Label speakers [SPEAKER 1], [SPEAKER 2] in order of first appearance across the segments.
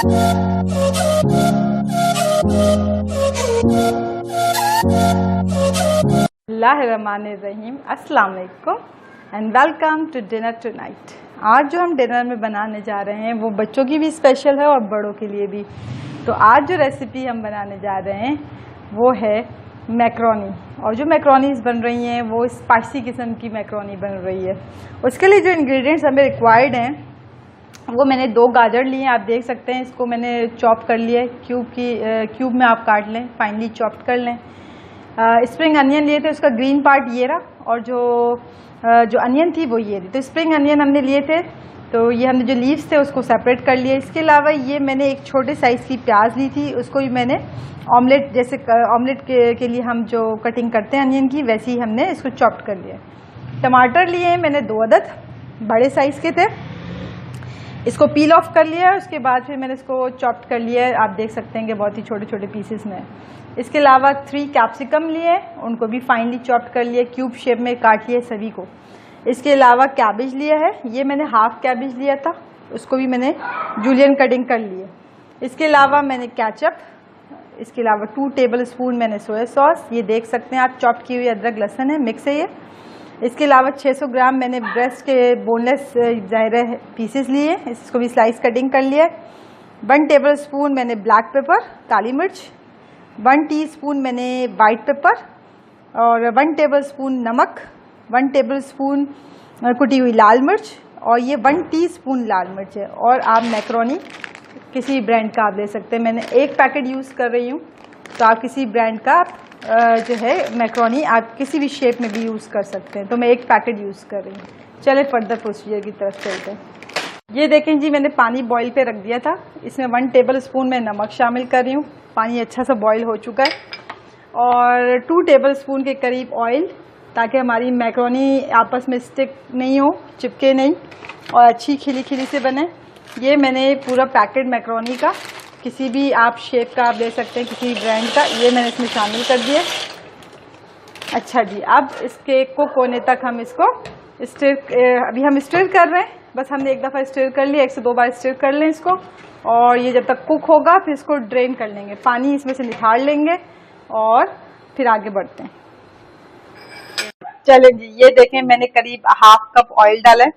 [SPEAKER 1] Bismillahirrahmanirrahim. अस्सलाम वालेकुम and welcome to dinner tonight. आज जो हम डिनर में बनाने जा रहे हैं वो बच्चों की भी स्पेशल है और बड़ों के लिए भी। तो आज जो रेसिपी हम बनाने जा रहे हैं वो है मैक्रोनी, और जो मैक्रोनीज बन रही हैं वो स्पाइसी किस्म की मैक्रोनी बन रही है। उसके लिए जो इंग्रेडिएंट्स हमें रिक्वायर्ड हैं वो मैंने 2 गाजर लिए हैं, आप देख सकते हैं। इसको मैंने चॉप कर लिया है, क्यूब में आप काट लें, फाइनली चॉप्ड कर लें। स्प्रिंग अनियन लिए थे, उसका ग्रीन पार्ट ये रहा, और जो अनियन थी वो ये थी। तो स्प्रिंग अनियन हमने लिए थे, तो ये हमने जो लीव्स थे उसको सेपरेट कर लिया। इसके अलावा ये मैंने एक छोटे साइज़ की प्याज ली थी, उसको भी मैंने ऑमलेट जैसे ऑमलेट के लिए हम जो कटिंग करते हैं अनियन की, वैसे ही हमने इसको चॉप्ड कर लिया। टमाटर लिए हैं मैंने 2 अदद, बड़े साइज़ के थे, इसको पील ऑफ कर लिया है। उसके बाद फिर मैंने इसको चॉप्ड कर लिया है, आप देख सकते हैं कि बहुत ही छोटे छोटे पीसेस में। इसके अलावा 3 कैप्सिकम लिए, उनको भी फाइनली चॉप्ड कर लिया, क्यूब शेप में काट लिया सभी को। इसके अलावा कैबेज लिया है, ये मैंने हाफ कैबेज लिया था, उसको भी मैंने जूलियन कटिंग कर ली है। इसके अलावा मैंने केचप, इसके अलावा 2 टेबल स्पून मैंने सोया सॉस, ये देख सकते हैं आप, चॉप्ड की हुई अदरक लहसुन है, मिक्स है ये। इसके अलावा 600 ग्राम मैंने ब्रेस्ट के बोनलेस ज़ाहिर पीसेस लिए, इसको भी स्लाइस कटिंग कर लिया है। 1 टेबल स्पून मैंने ब्लैक पेपर काली मिर्च, 1 टीस्पून मैंने वाइट पेपर, और 1 टेबल स्पून नमक, 1 टेबल स्पून कुटी हुई लाल मिर्च, और ये 1 टीस्पून लाल मिर्च है। और आप मैक्रोनी किसी ब्रांड का आप ले सकते हैं, मैंने 1 पैकेट यूज़ कर रही हूँ, तो आप किसी ब्रांड का जो है मैक्रोनी आप किसी भी शेप में भी यूज़ कर सकते हैं। तो मैं 1 पैकेट यूज़ कर रही हूँ। चले फर्दर प्रोसीजर की तरफ चलते हैं। ये देखें जी, मैंने पानी बॉईल पे रख दिया था, इसमें 1 टेबल स्पून मैं नमक शामिल कर रही हूँ। पानी अच्छा सा बॉईल हो चुका है, और 2 टेबल स्पून के करीब ऑयल, ताकि हमारी मैक्रोनी आपस में स्टिक नहीं हो, चिपके नहीं, और अच्छी खिली खिली से बने। ये मैंने पूरा पैकेट मैक्रोनी का, किसी भी आप शेप का आप ले सकते हैं, किसी ब्रांड का, ये मैंने इसमें शामिल कर दिया। अच्छा जी, अब इसके कुक होने तक हम इसको अभी हम स्टिर कर रहे हैं, बस हमने 1 दफ़ा स्टिर कर लिया, 1 से 2 बार स्टिर कर लें इसको, और ये जब तक कुक होगा फिर इसको ड्रेन कर लेंगे, पानी इसमें से निकाल लेंगे, और फिर आगे बढ़ते हैं। चलें जी, ये देखें मैंने करीब ½ कप ऑयल डाला है,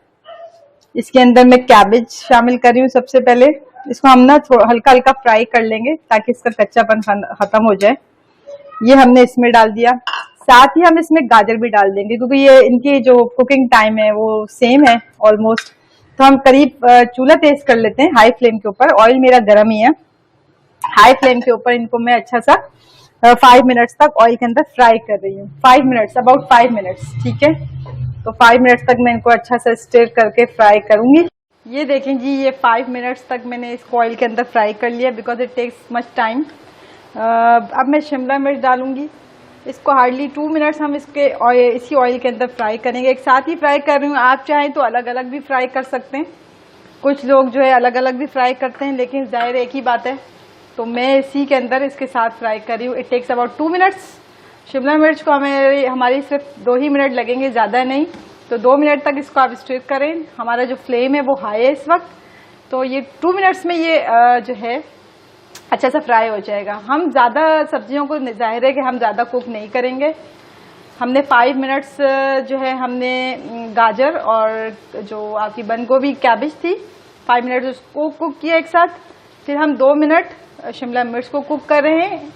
[SPEAKER 1] इसके अंदर मैं कैबेज शामिल कर रही हूँ। सबसे पहले इसको हम ना हल्का हल्का फ्राई कर लेंगे ताकि इसका कच्चापन खत्म हो जाए। ये हमने इसमें डाल दिया, साथ ही हम इसमें गाजर भी डाल देंगे, क्योंकि ये इनकी जो कुकिंग टाइम है वो सेम है ऑलमोस्ट। तो हम करीब चूल्हा तेज कर लेते हैं हाई फ्लेम के ऊपर, ऑयल मेरा गर्म ही है। हाई फ्लेम के ऊपर इनको मैं अच्छा सा 5 मिनट्स तक ऑयल के अंदर फ्राई कर रही हूँ। 5 मिनट्स, अबाउट 5 मिनट्स, ठीक है। तो 5 मिनट्स तक मैं इनको अच्छा सा स्टिर करके फ्राई करूंगी। ये देखें जी, ये 5 मिनट्स तक मैंने इसको ऑयल के अंदर फ्राई कर लिया, because it takes much time. अब मैं शिमला मिर्च डालूंगी, इसको हार्डली 2 मिनट्स हम इसी ऑयल के अंदर फ्राई करेंगे। एक साथ ही फ्राई कर रही हूँ, आप चाहें तो अलग अलग भी फ्राई कर सकते हैं, कुछ लोग जो है अलग अलग भी फ्राई करते हैं, लेकिन जाहिर एक ही बात है, तो मैं इसी के अंदर इसके साथ फ्राई कर रही हूँ। It takes about 2 minutes. शिमला मिर्च को हमारी सिर्फ 2 ही मिनट लगेंगे, ज़्यादा नहीं। तो 2 मिनट तक इसको आप स्टिर करें। हमारा जो फ्लेम है वो हाई है इस वक्त, तो ये 2 मिनट्स में ये जो है अच्छा सा फ्राई हो जाएगा। हम ज़्यादा सब्जियों को जाहिर है कि हम ज़्यादा कुक नहीं करेंगे। हमने 5 मिनट्स जो है हमने गाजर और जो आपकी बंद गोभी कैबेज थी 5 मिनट उसको कुक किया एक साथ, फिर हम 2 मिनट शिमला मिर्च को कुक कर रहे हैं।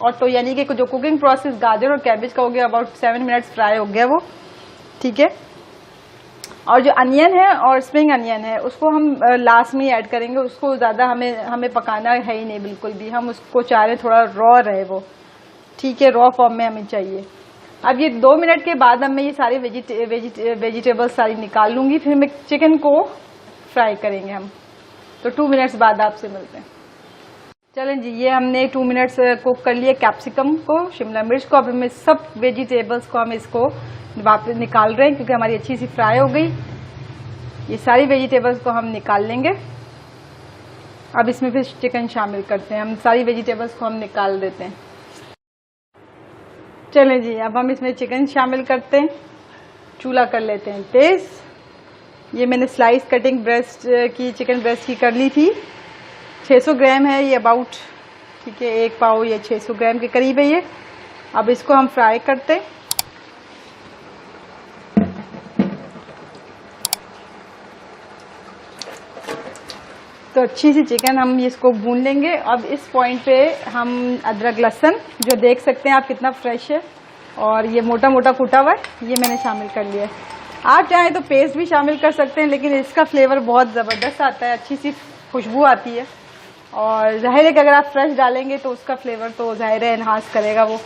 [SPEAKER 1] और तो यानी कि जो कुकिंग प्रोसेस गाजर और कैबेज का हो गया, अबाउट 7 मिनट्स फ्राई हो गया वो, ठीक है। और जो अनियन है और स्प्रिंग अनियन है उसको हम लास्ट में ही ऐड करेंगे, उसको ज़्यादा हमें पकाना है ही नहीं बिल्कुल भी, हम उसको चाह रहे थोड़ा रॉ रहे वो, ठीक है, रॉ फॉर्म में हमें चाहिए। अब ये 2 मिनट के बाद अब मैं ये सारी वेजिटेबल्स सारी निकाल लूँगी, फिर मैं चिकन को फ्राई करेंगे हम। तो 2 मिनट्स बाद आपसे मिलते हैं। चलें जी, ये हमने 2 मिनट्स कुक कर लिए कैप्सिकम को, शिमला मिर्च को। अब हमें सब वेजिटेबल्स को हम इसको वापस निकाल रहे हैं, क्योंकि हमारी अच्छी सी फ्राई हो गई। ये सारी वेजिटेबल्स को हम निकाल लेंगे। अब इसमें फिर चिकन शामिल करते हैं, हम सारी वेजिटेबल्स को हम निकाल देते हैं। चलें जी, अब हम इसमें चिकन शामिल करते हैं। चूल्हा कर लेते हैं तेज़। ये मैंने स्लाइस कटिंग चिकन ब्रेस्ट की कर ली थी। 600 ग्राम है ये अबाउट, ठीक है, एक पाव या 600 ग्राम के करीब है ये। अब इसको हम फ्राई करते हैं। तो अच्छी सी चिकन हम इसको भून लेंगे। अब इस पॉइंट पे हम अदरक लहसुन जो देख सकते हैं आप कितना फ्रेश है और ये मोटा मोटा कूटा हुआ है, ये मैंने शामिल कर लिया है। आप चाहें तो पेस्ट भी शामिल कर सकते हैं, लेकिन इसका फ्लेवर बहुत ज़बरदस्त आता है, अच्छी सी खुशबू आती है। और जाहिर है कि अगर आप फ्रेश डालेंगे तो उसका फ्लेवर तो जाहिर है एनहांस करेगा वो।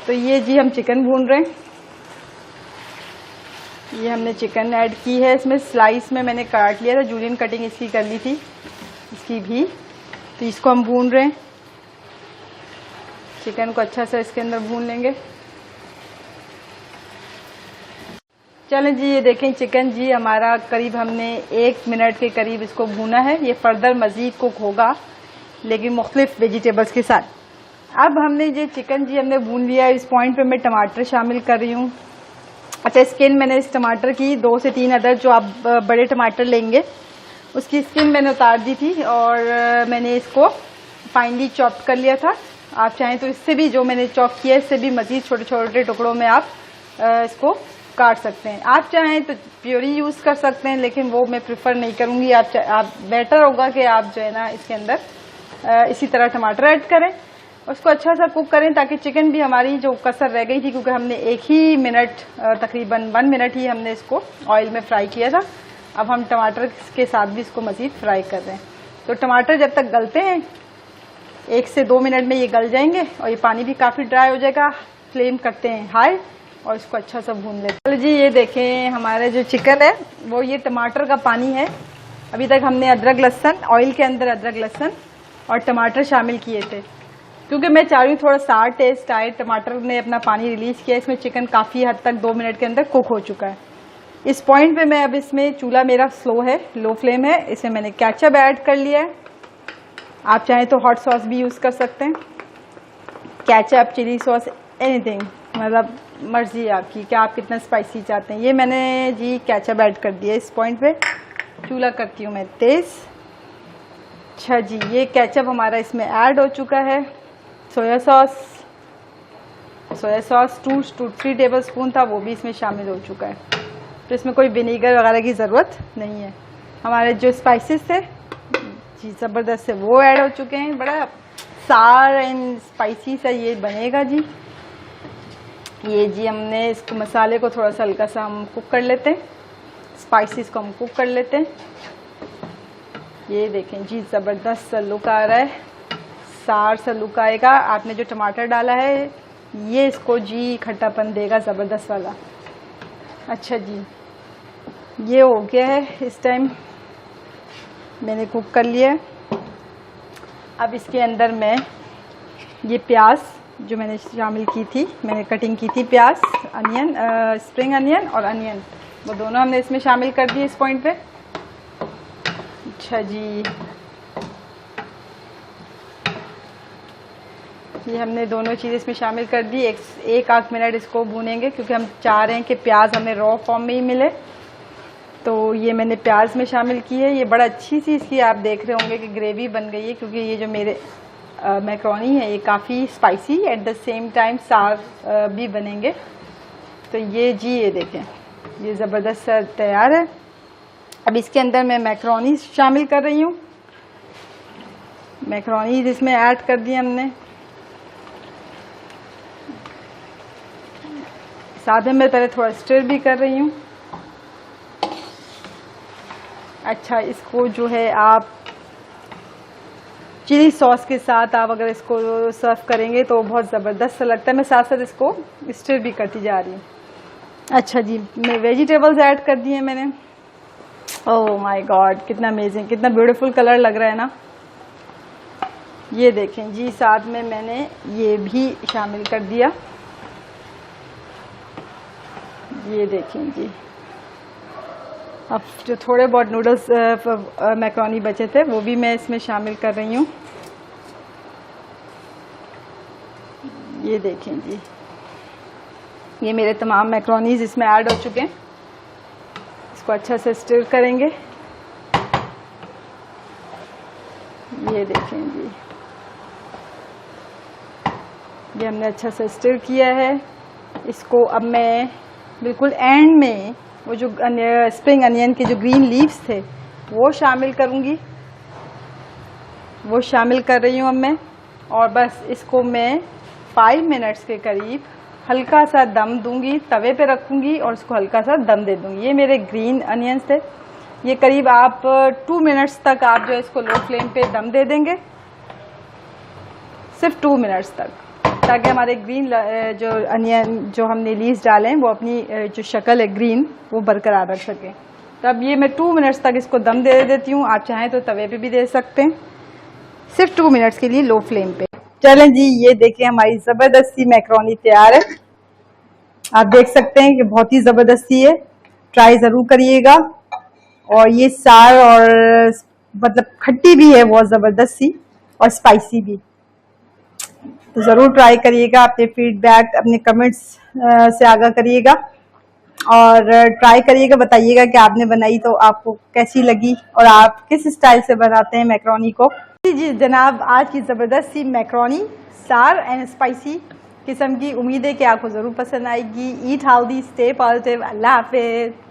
[SPEAKER 1] तो ये जी हम चिकन भून रहे हैं। ये हमने चिकन ऐड की है, इसमें स्लाइस में मैंने काट लिया था, जूलियन कटिंग इसकी कर ली थी इसकी भी। तो इसको हम भून रहे हैं, चिकन को अच्छा सा इसके अंदर भून लेंगे। चलें जी, ये देखें चिकन जी हमारा करीब हमने 1 मिनट के करीब इसको भूना है। ये फर्दर मज़ीद कुक होगा लेकिन मुख्तलिफ वेजिटेबल्स के साथ। अब हमने ये चिकन जी हमने भून लिया है। इस पॉइंट पे मैं टमाटर शामिल कर रही हूँ। अच्छा, स्किन मैंने इस टमाटर की 2 से 3 अदर जो आप बड़े टमाटर लेंगे उसकी स्किन मैंने उतार दी थी और मैंने इसको फाइनली चॉप कर लिया था। आप चाहें तो इससे भी, जो मैंने चॉप किया है इससे भी मज़ीद छोटे छोटे टुकड़ों में आप इसको काट सकते हैं। आप चाहें तो प्योरी यूज़ कर सकते हैं, लेकिन वो मैं प्रेफर नहीं करूँगी। आप बेटर होगा कि आप जो है ना इसके अंदर इसी तरह टमाटर ऐड करें, उसको अच्छा सा कुक करें ताकि चिकन भी हमारी जो कसर रह गई थी, क्योंकि हमने 1 ही मिनट तकरीबन 1 मिनट ही हमने इसको ऑयल में फ्राई किया था। अब हम टमाटर के साथ भी इसको मज़ीद फ्राई कर रहे हैं। तो टमाटर जब तक गलते हैं 1 से 2 मिनट में ये गल जाएंगे और ये पानी भी काफ़ी ड्राई हो जाएगा। फ्लेम करते हैं हाई और इसको अच्छा सा भून लेते हैं। चलो जी, ये देखें हमारे जो चिकन है वो ये टमाटर का पानी है। अभी तक हमने अदरक लहसुन, ऑयल के अंदर अदरक लहसुन और टमाटर शामिल किए थे, क्योंकि मैं चाह रही हूँ थोड़ा सार टेस्ट आए। टमाटर ने अपना पानी रिलीज़ किया, इसमें चिकन काफ़ी हद तक 2 मिनट के अंदर कुक हो चुका है। इस पॉइंट पे मैं अब इसमें, चूल्हा मेरा स्लो है, लो फ्लेम है, इसमें मैंने केचप ऐड कर लिया है। आप चाहें तो हॉट सॉस भी यूज़ कर सकते हैं, केचप, चिली सॉस, एनीथिंग, मतलब मर्जी आपकी कि आप कितना स्पाइसी चाहते हैं। ये मैंने जी केचप ऐड कर दिया। इस पॉइंट पे चूल्हा करती हूँ मैं तेज़। अच्छा जी, ये केचप हमारा इसमें ऐड हो चुका है। Soya sauce 2 to 3 table spoon था, वो भी इसमें शामिल हो चुका है। तो इसमें कोई विनीगर वगैरह की ज़रूरत नहीं है। हमारे जो स्पाइसेस थे जी ज़बरदस्त से वो ऐड हो चुके हैं। बड़ा सार एंड स्पाइसी सा ये बनेगा जी। ये जी हमने इसको मसाले को थोड़ा सा हल्का सा हम कुक कर लेते हैं, स्पाइसेस को हम कुक कर लेते हैं। ये देखें जी ज़बरदस्त सा लुक आ रहा है, सार सा लुक आएगा। आपने जो टमाटर डाला है ये इसको जी खट्टापन देगा ज़बरदस्त वाला। अच्छा जी, ये हो गया है। इस टाइम मैंने कुक कर लिया है। अब इसके अंदर मैं ये प्याज जो मैंने शामिल की थी, मैंने कटिंग की थी प्याज, अनियन, स्प्रिंग अनियन और अनियन, वो दोनों हमने इसमें शामिल कर दिए इस पॉइंट पे। अच्छा जी, ये हमने दोनों चीज़ें इसमें शामिल कर दी। एक आध मिनट इसको भूनेंगे, क्योंकि हम चाह रहे हैं कि प्याज हमें रॉ फॉर्म में ही मिले। तो ये मैंने प्याज में शामिल की है। ये बड़ा अच्छी सी इसकी आप देख रहे होंगे कि ग्रेवी बन गई है, क्योंकि ये जो मेरे मैक्रोनी है ये काफ़ी spicy, at the same time सार भी बनेंगे। तो ये जी, ये देखें ये ज़बरदस्त तैयार है। अब इसके अंदर मैं मैक्रोनी शामिल कर रही हूँ। मैक्रोनी इसमें ऐड कर दी हमने। साथ में मैं पहले थोड़ा स्टर भी कर रही हूँ। अच्छा, इसको जो है आप चिली सॉस के साथ आप अगर इसको सर्व करेंगे तो बहुत ज़बरदस्त लगता है। मैं साथ साथ इसको स्टर भी करती जा रही हूँ। अच्छा जी, मैं वेजिटेबल्स ऐड कर दिए मैंने। ओह माय गॉड, कितना अमेजिंग, कितना ब्यूटीफुल कलर लग रहा है ना। ये देखें जी, साथ में मैंने ये भी शामिल कर दिया। ये देखें जी, अब जो थोड़े बहुत नूडल्स मैक्रोनी बचे थे वो भी मैं इसमें शामिल कर रही हूँ। ये देखें जी, ये मेरे तमाम मैक्रोनीज इसमें ऐड हो चुके हैं। इसको अच्छा से स्टर करेंगे। ये देखें जी, ये हमने अच्छा सा स्टर किया है। इसको अब मैं बिल्कुल एंड में वो जो स्प्रिंग अनियन के जो ग्रीन लीव्स थे वो शामिल करूँगी, वो शामिल कर रही हूँ अब मैं। और बस इसको मैं 5 मिनट्स के करीब हल्का सा दम दूंगी, तवे पे रखूँगी और उसको हल्का सा दम दे दूँगी। ये मेरे ग्रीन अनियंस थे, ये करीब आप 2 मिनट्स तक आप जो है इसको लो फ्लेम पे दम दे देंगे, सिर्फ 2 मिनट्स तक, ताकि हमारे ग्रीन जो अनियन जो हमने लीव्स डाले हैं वो अपनी जो शक्ल है ग्रीन वो बरकरार रख सकें। तो अब ये मैं 2 मिनट्स तक इसको दम दे देती हूँ। आप चाहें तो तवे पे भी दे सकते हैं, सिर्फ 2 मिनट्स के लिए लो फ्लेम पे। चलें जी, ये देखिए हमारी ज़बरदस्ती मैक्रोनी तैयार है। आप देख सकते हैं कि बहुत ही ज़बरदस्ती है, ट्राई ज़रूर करिएगा। और ये सार और मतलब खट्टी भी है बहुत ज़बरदस्ती और स्पाइसी भी, तो ज़रूर ट्राई करिएगा। अपने फीडबैक अपने कमेंट्स से आगाह करिएगा और ट्राई करिएगा, बताइएगा कि आपने बनाई तो आपको कैसी लगी और आप किस स्टाइल से बनाते हैं मैक्रोनी को। जी जनाब, आज की ज़बरदस्ती मैक्रोनी सार एंड स्पाइसी किस्म की, उम्मीद है कि आपको ज़रूर पसंद आएगी। Eat healthy, stay positive. अल्लाह हाफिज़।